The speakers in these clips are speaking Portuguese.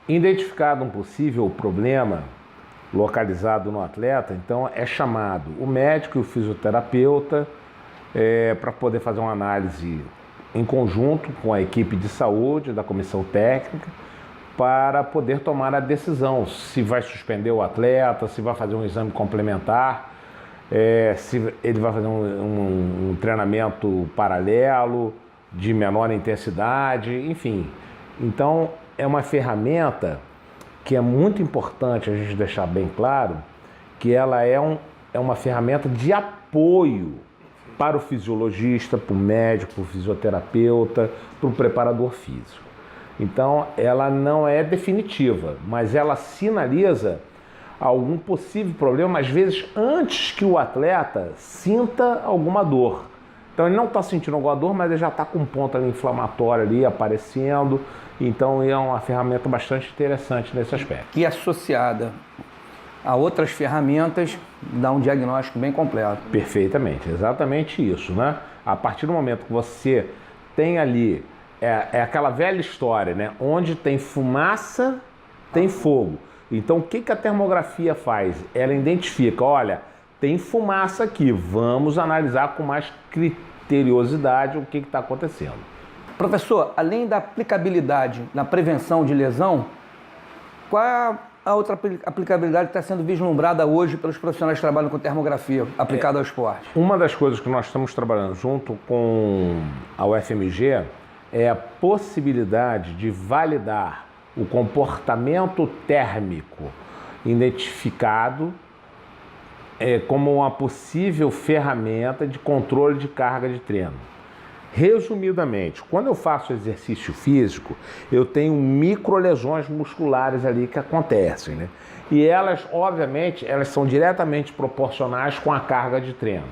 Identificado um possível problema localizado no atleta, então é chamado o médico e o fisioterapeuta para poder fazer uma análise em conjunto com a equipe de saúde da comissão técnica para poder tomar a decisão se vai suspender o atleta, se vai fazer um exame complementar, se ele vai fazer um treinamento paralelo de menor intensidade, enfim. Então é uma ferramenta que é muito importante a gente deixar bem claro que ela é uma ferramenta de apoio para o fisiologista, para o médico, para o fisioterapeuta, para o preparador físico. Então, ela não é definitiva, mas ela sinaliza algum possível problema, às vezes antes que o atleta sinta alguma dor. Então, ele não está sentindo alguma dor, mas ele já está com um ponto ali inflamatório ali aparecendo. Então, é uma ferramenta bastante interessante nesse aspecto. E associada a outras ferramentas, dá um diagnóstico bem completo. Perfeitamente, exatamente isso, né? A partir do momento que você tem ali, é aquela velha história, né? Onde tem fumaça, tem fogo. Então, o que a termografia faz? Ela identifica, olha, tem fumaça aqui, vamos analisar com mais criteriosidade o que está acontecendo. Professor, além da aplicabilidade na prevenção de lesão, qual é a outra aplicabilidade que está sendo vislumbrada hoje pelos profissionais que trabalham com termografia aplicada ao esporte? Uma das coisas que nós estamos trabalhando junto com a UFMG é a possibilidade de validar o comportamento térmico identificado como uma possível ferramenta de controle de carga de treino. Resumidamente, quando eu faço exercício físico, eu tenho microlesões musculares ali que acontecem, né? E elas, obviamente, elas são diretamente proporcionais com a carga de treino.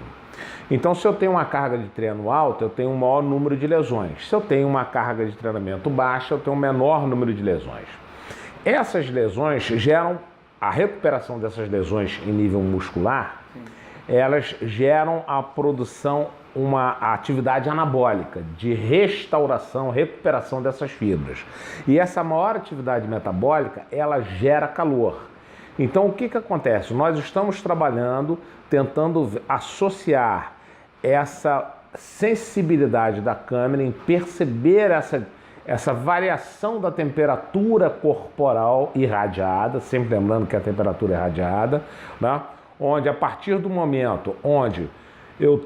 Então, se eu tenho uma carga de treino alta, eu tenho um maior número de lesões. Se eu tenho uma carga de treinamento baixa, eu tenho um menor número de lesões. Essas lesões geram, a recuperação dessas lesões em nível muscular, elas geram a produção, uma atividade anabólica de restauração, recuperação dessas fibras. E essa maior atividade metabólica, ela gera calor. Então, o que acontece? Nós estamos trabalhando, tentando associar essa sensibilidade da câmera em perceber essa variação da temperatura corporal irradiada, sempre lembrando que a temperatura é irradiada, né? Onde a partir do momento onde eu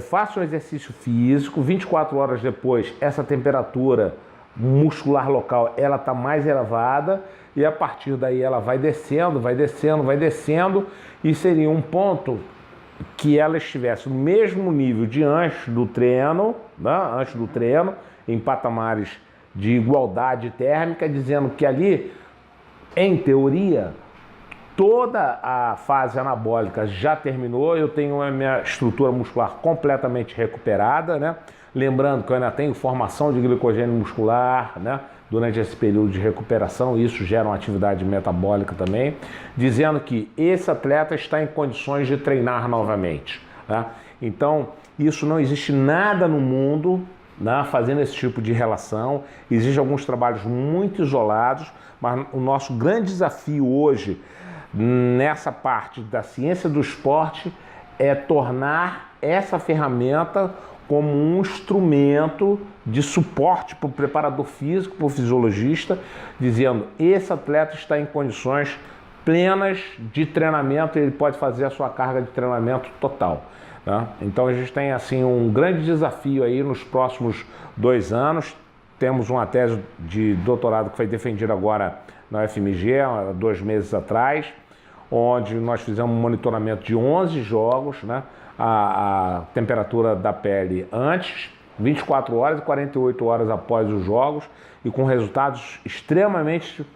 faço um exercício físico, 24 horas depois essa temperatura muscular local ela está mais elevada e a partir daí ela vai descendo, vai descendo, vai descendo e seria um ponto que ela estivesse no mesmo nível de antes do treino, né? Antes do treino, em patamares de igualdade térmica, dizendo que ali, em teoria, toda a fase anabólica já terminou, eu tenho a minha estrutura muscular completamente recuperada, né? Lembrando que eu ainda tenho formação de glicogênio muscular, né? Durante esse período de recuperação, isso gera uma atividade metabólica também, dizendo que esse atleta está em condições de treinar novamente, né? Então, isso não existe nada no mundo, né, fazendo esse tipo de relação. Existem alguns trabalhos muito isolados, mas o nosso grande desafio hoje nessa parte da ciência do esporte é tornar essa ferramenta como um instrumento de suporte para o preparador físico, para o fisiologista, dizendo esse atleta está em condições plenas de treinamento, ele pode fazer a sua carga de treinamento total, né? Então a gente tem assim um grande desafio aí nos próximos 2 anos. Temos uma tese de doutorado que foi defendida agora na UFMG, há 2 meses atrás, onde nós fizemos um monitoramento de 11 jogos, né? A temperatura da pele antes, 24 horas e 48 horas após os jogos, e com resultados extremamente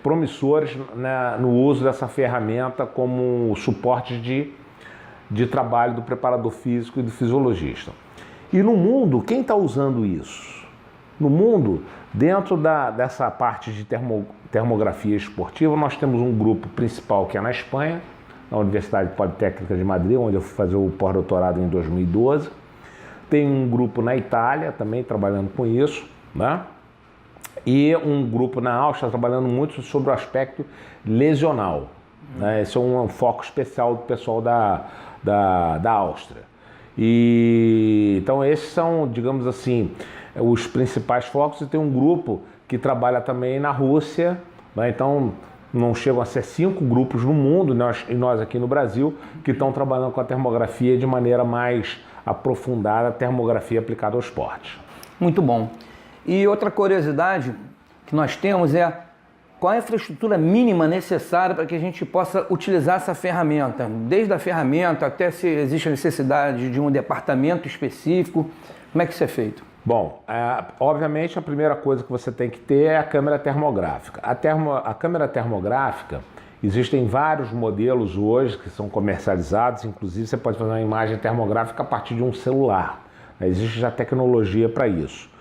promissores, né, no uso dessa ferramenta como suporte de trabalho do preparador físico e do fisiologista. E no mundo, quem está usando isso? No mundo, dentro dessa parte de termografia esportiva, nós temos um grupo principal que é na Espanha, na Universidade Politécnica de Madrid, onde eu fui fazer o pós-doutorado em 2012. Tem um grupo na Itália também trabalhando com isso, né? e um grupo na Áustria trabalhando muito sobre o aspecto lesional. Né? Esse é um foco especial do pessoal da Áustria. E então esses são, digamos assim, os principais focos. E tem um grupo que trabalha também na Rússia, né? Então não chegam a ser 5 grupos no mundo, e nós aqui no Brasil, que estão trabalhando com a termografia de maneira mais aprofundada, a termografia aplicada ao esporte. Muito bom. E outra curiosidade que nós temos é qual a infraestrutura mínima necessária para que a gente possa utilizar essa ferramenta, desde a ferramenta até se existe a necessidade de um departamento específico. Como é que isso é feito? Bom, obviamente a primeira coisa que você tem que ter é a câmera termográfica. A câmera termográfica, existem vários modelos hoje que são comercializados, inclusive você pode fazer uma imagem termográfica a partir de um celular. Existe já tecnologia para isso.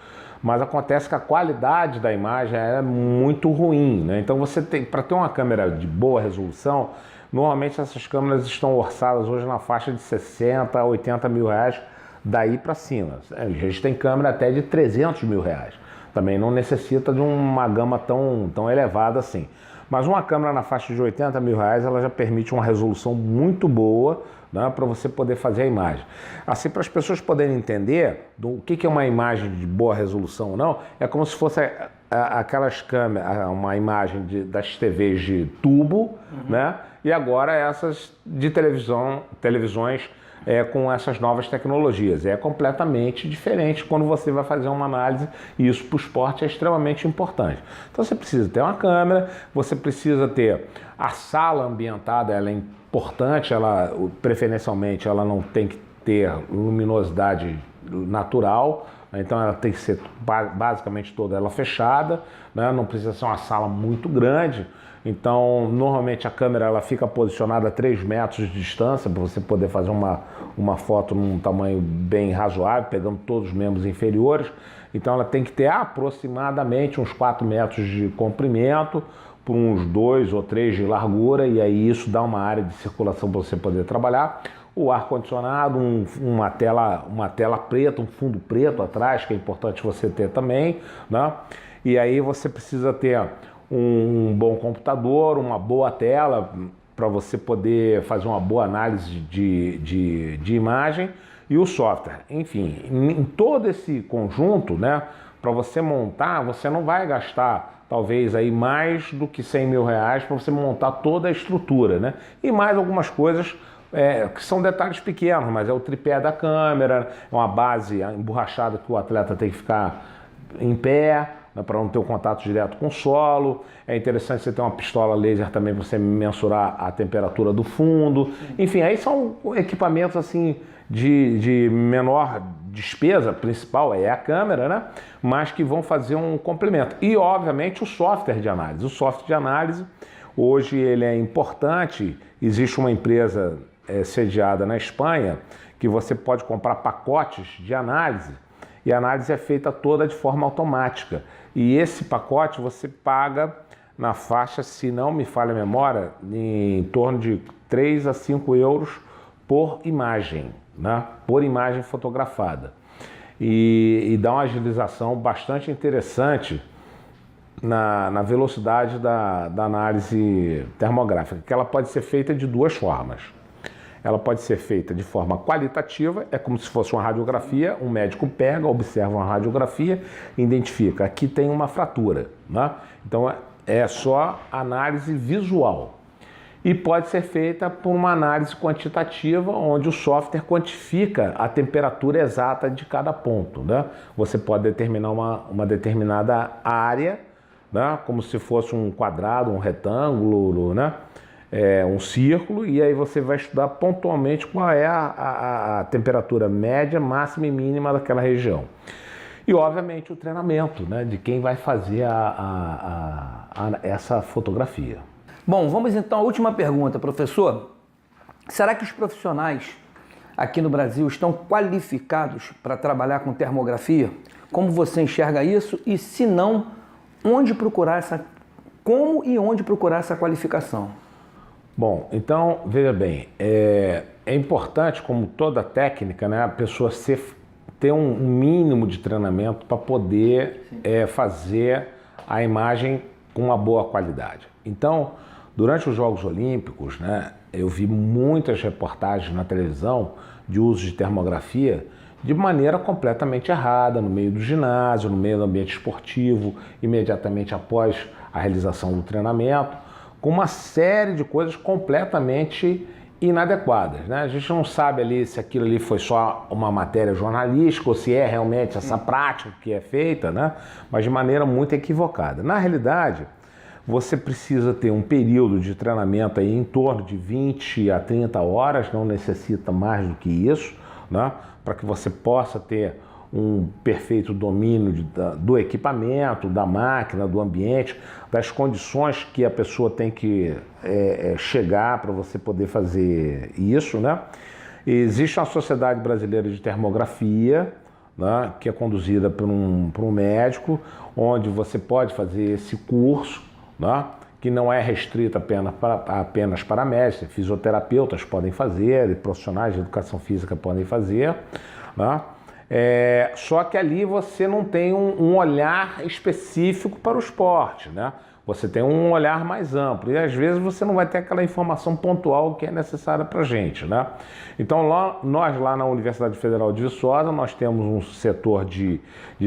Mas acontece que a qualidade da imagem é muito ruim, né? Então você tem, para ter uma câmera de boa resolução, normalmente essas câmeras estão orçadas hoje na faixa de 60 a 80 mil reais, daí para cima. A gente tem câmera até de 300 mil reais. Também não necessita de uma gama tão elevada assim. Mas uma câmera na faixa de 80 mil reais, ela já permite uma resolução muito boa, né, para você poder fazer a imagem. Assim, para as pessoas poderem entender o que é uma imagem de boa resolução ou não, é como se fosse aquelas câmeras, uma imagem das TVs de tubo, né, e agora essas de televisões com essas novas tecnologias. É completamente diferente quando você vai fazer uma análise, e isso para o esporte é extremamente importante. Então você precisa ter uma câmera, você precisa ter a sala ambientada, ela é importante, ela preferencialmente ela não tem que ter luminosidade natural, então ela tem que ser basicamente toda ela fechada, né? Não precisa ser uma sala muito grande. Então, normalmente a câmera ela fica posicionada a 3 metros de distância para você poder fazer uma foto num tamanho bem razoável, pegando todos os membros inferiores. Então ela tem que ter aproximadamente uns 4 metros de comprimento, por uns 2 ou 3 de largura, e aí isso dá uma área de circulação para você poder trabalhar. O ar-condicionado, uma tela preta, um fundo preto atrás, que é importante você ter também, né? E aí você precisa ter um bom computador, uma boa tela para você poder fazer uma boa análise de imagem, e o software. Enfim, em todo esse conjunto, né, para você montar, você não vai gastar talvez aí mais do que 100 mil reais para você montar toda a estrutura, né? E mais algumas coisas que são detalhes pequenos, mas é o tripé da câmera, é uma base emborrachada que o atleta tem que ficar em pé, né, para não ter um contato direto com o solo. É interessante você ter uma pistola laser também para você mensurar a temperatura do fundo. Enfim, aí são equipamentos assim de menor despesa, principal é a câmera, né? Mas que vão fazer um complemento. E, obviamente, o software de análise. O software de análise, hoje ele é importante. Existe uma empresa sediada na Espanha que você pode comprar pacotes de análise, e a análise é feita toda de forma automática. E esse pacote você paga na faixa, se não me falha a memória, em torno de 3 a 5 euros por imagem, né? Por imagem fotografada. E dá uma agilização bastante interessante na velocidade da análise termográfica, que ela pode ser feita de 2 formas. Ela pode ser feita de forma qualitativa, é como se fosse uma radiografia, um médico pega, observa uma radiografia, identifica, aqui tem uma fratura, né? Então é só análise visual. E pode ser feita por uma análise quantitativa, onde o software quantifica a temperatura exata de cada ponto, né? Você pode determinar uma determinada área, né? Como se fosse um quadrado, um retângulo, né? Um círculo, e aí você vai estudar pontualmente qual é a temperatura média, máxima e mínima daquela região. E, obviamente, o treinamento, né, de quem vai fazer essa fotografia. Bom, vamos então à última pergunta, professor. Será que os profissionais aqui no Brasil estão qualificados para trabalhar com termografia? Como você enxerga isso? E, se não, como e onde procurar essa qualificação? Bom, então, veja bem, é importante, como toda técnica, né, a pessoa ter um mínimo de treinamento para poder fazer a imagem com uma boa qualidade. Então, durante os Jogos Olímpicos, né, eu vi muitas reportagens na televisão de uso de termografia de maneira completamente errada, no meio do ginásio, no meio do ambiente esportivo, imediatamente após a realização do treinamento, com uma série de coisas completamente inadequadas, né? A gente não sabe ali se aquilo ali foi só uma matéria jornalística ou se é realmente essa prática que é feita, né? Mas de maneira muito equivocada. Na realidade, você precisa ter um período de treinamento aí em torno de 20 a 30 horas, não necessita mais do que isso, né? Para que você possa ter um perfeito domínio do equipamento, da máquina, do ambiente, das condições que a pessoa tem que chegar para você poder fazer isso, né? Existe uma Sociedade Brasileira de Termografia, né, que é conduzida por um médico, onde você pode fazer esse curso, né, que não é restrito apenas para médicos, fisioterapeutas podem fazer, profissionais de educação física podem fazer, né? Só que ali você não tem um olhar específico para o esporte, né? Você tem um olhar mais amplo e às vezes você não vai ter aquela informação pontual que é necessária para a gente, né? Então nós lá na Universidade Federal de Viçosa, nós temos um setor de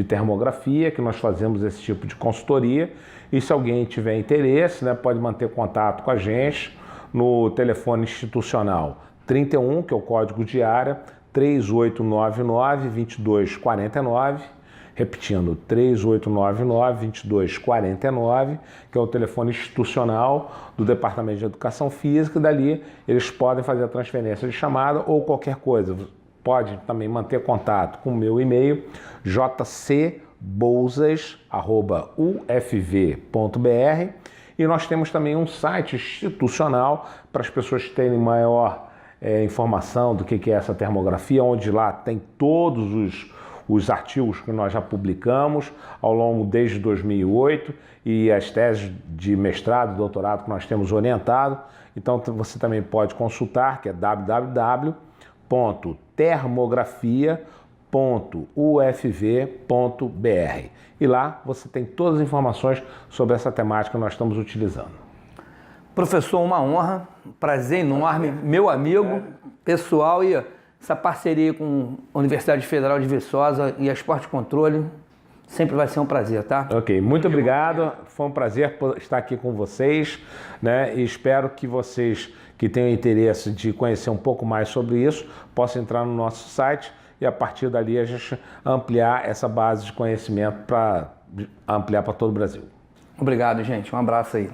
termografia que nós fazemos esse tipo de consultoria e se alguém tiver interesse, né, pode manter contato com a gente no telefone institucional 31, que é o código de área, 3899-2249, repetindo, 3899-2249, que é o telefone institucional do Departamento de Educação Física, e dali eles podem fazer a transferência de chamada ou qualquer coisa. Pode também manter contato com o meu e-mail, jcbouzas@ufv.br, e nós temos também um site institucional para as pessoas terem maior informação do que é essa termografia, onde lá tem todos os artigos que nós já publicamos ao longo desde 2008 e as teses de mestrado e doutorado que nós temos orientado. Então você também pode consultar, que é www.termografia.ufv.br, e lá você tem todas as informações sobre essa temática que nós estamos utilizando. Professor, uma honra, prazer enorme, meu amigo, pessoal, e essa parceria com a Universidade Federal de Viçosa e a Esporte Controle sempre vai ser um prazer, tá? Ok, muito obrigado, foi um prazer estar aqui com vocês, né? E espero que vocês que tenham interesse de conhecer um pouco mais sobre isso possam entrar no nosso site e a partir dali a gente ampliar essa base de conhecimento para ampliar para todo o Brasil. Obrigado, gente, um abraço aí.